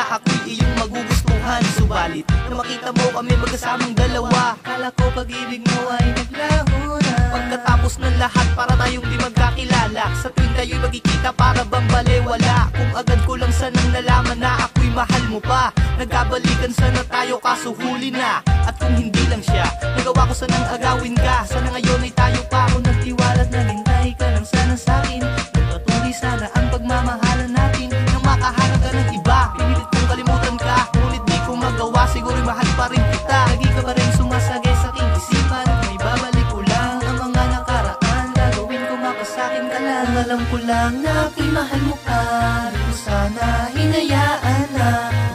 na ako'y iyong magugustuhan. Subalit na makita mo kami magkasamang dalawa, kala ko pag-ibig mo ay naglaho na. Pagkatapos ng lahat para tayong di magkakilala, sa tuwing tayo'y magkikita para bang balewala. Kung agad ko lang sanang nalaman na ako'y mahal mo pa, nagkabalikan sana tayo kaso huli na. At kung hindi lang siya, nagawa ko sanang agawin ka. Sana ngayon ay tayo pa, ako nagtiwala't naghintay ka lang sana sa'kin. Nagpatuloy sana ang pagmamahalan natin, nang makaharap ka ng iba. Pinilit kong kalimutan ka, ngunit di ko magawa, sigura'y mahal pa rin kita. Lagi ka pa rin sumasagay sa aking isipan, may babalik ko lang ang mga nakaraan. Gagawin ko makasakin ka lang. Kung alam ko lang na ako'y mahal mo pa, di ko sana hinayaan na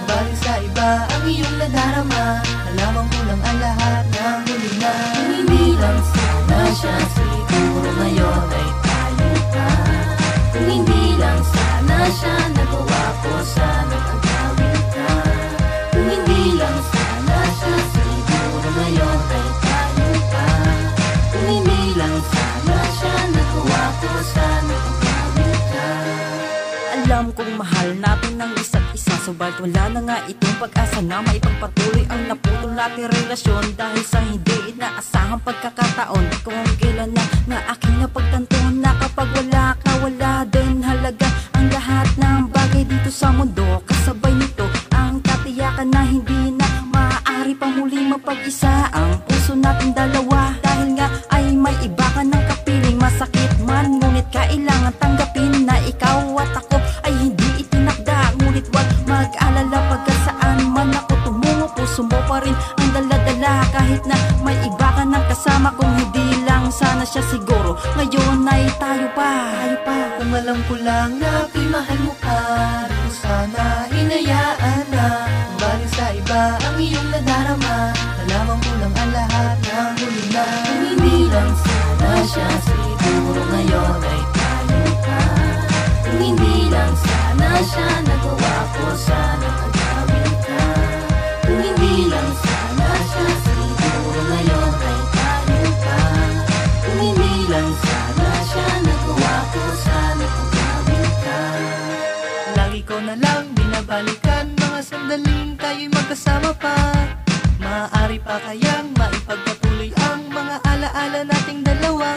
mabaling sa iba ang iyong nadarama. Nalaman ko lang ang lahat ng huli na. Kung hindi lang sana siya, siguro ngayon ay tayo pa. Kung hindi lang sana siya, nagawa ko sana agawin ka. Kung hindi lang sana siya, siguro ngayon ay tayo pa. Kung hindi lang sana siya, nagawa ko sana agawin ka. Alam kong mahal natin ang isa't isa, subalit wala na nga itong pag-asa na maipagpatuloy ang naputol nating relasyon. Dahil sa hindi inaasahang pagkakataon, kung kailan na aking napagtanto na kapag wala ka, wala din halaga ang lahat ng bagay dito sa mundo. Kasabay nito ang katiyakan na hindi na maaari pa muli mapag-isa ang puso natin dalawa. Dahil nga ay may iba ka ng kapiling, masakit man ngunit kailangan tanggapin na ikaw at ako ay hindi itinakda. Ngunit wag mag-alala pagkat saan man ako tumungo, puso mo pa rin ang dala-dala. Kahit na may iba ka ng kasama, kung hindi lang sana siya, siguro ngayon ay tayo pa. Kung alam ko lang na ako'y mahal mo pa, di ko sana hinayaan na mabaling sa iba ang iyong nadarama. Nalaman ko lang ang lahat ng huli na. Kung hindi lang sana siya, siguro ngayon ay tayo pa. Kung hindi lang sana siya, nagawa ko sana agawin ka. Kung hindi lang sana siya, siguro ngayon ay tayo pa. Kung hindi lang sana siya, nagawa ko sana agawin ka. Lagi ko na lang binabalikan mga sandaling tayo'y magkasama pa. Maaari pa kayang maipagpatuloy ang mga alaala nating dalawa.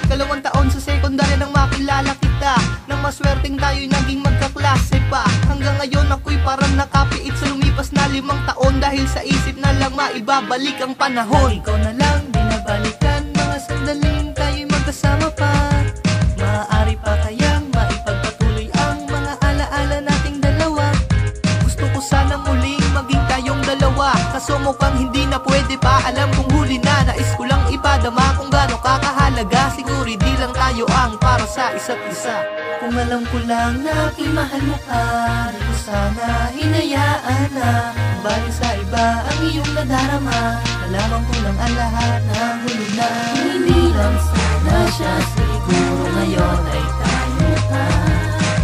2 taon sa sekundarya nang makilala kita, nang maswerteng tayo'y naging magkaklase pa. Hanggang ngayon ako'y parang nakapiit sa lumipas na 5 taon, dahil sa isip na lang maibabalik ang panahon. Lagi ko na lang binabalikan mga sandaling tayo'y magkasama pa. Maaari pa kayang maipagpatuloy ang mga alaala nating dalawa. Gusto ko sana muling maging tayong dalawa, kaso mukhang hindi na pwede pa. Alam kong huli na, nais ko lang ipadama kung gaano kakahalaga. Siguro di lang tayo ang para sa isa't isa. Kung alam ko lang na ako'y mahal mo pa, di ko sana hinayaan na mabaling sa iba ang iyong nadarama. Nalaman ko lang ang lahat ng huli na. Kung hindi lang sana siya, siguro ngayon ay tayo pa.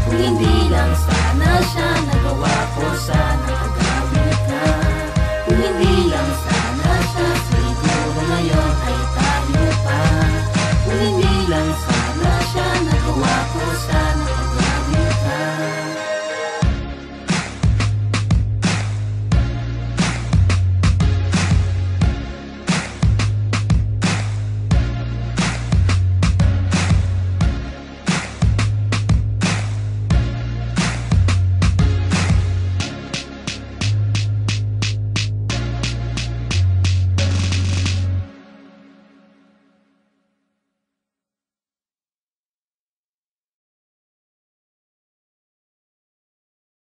Kung hindi lang sana siya, nagawa ko sana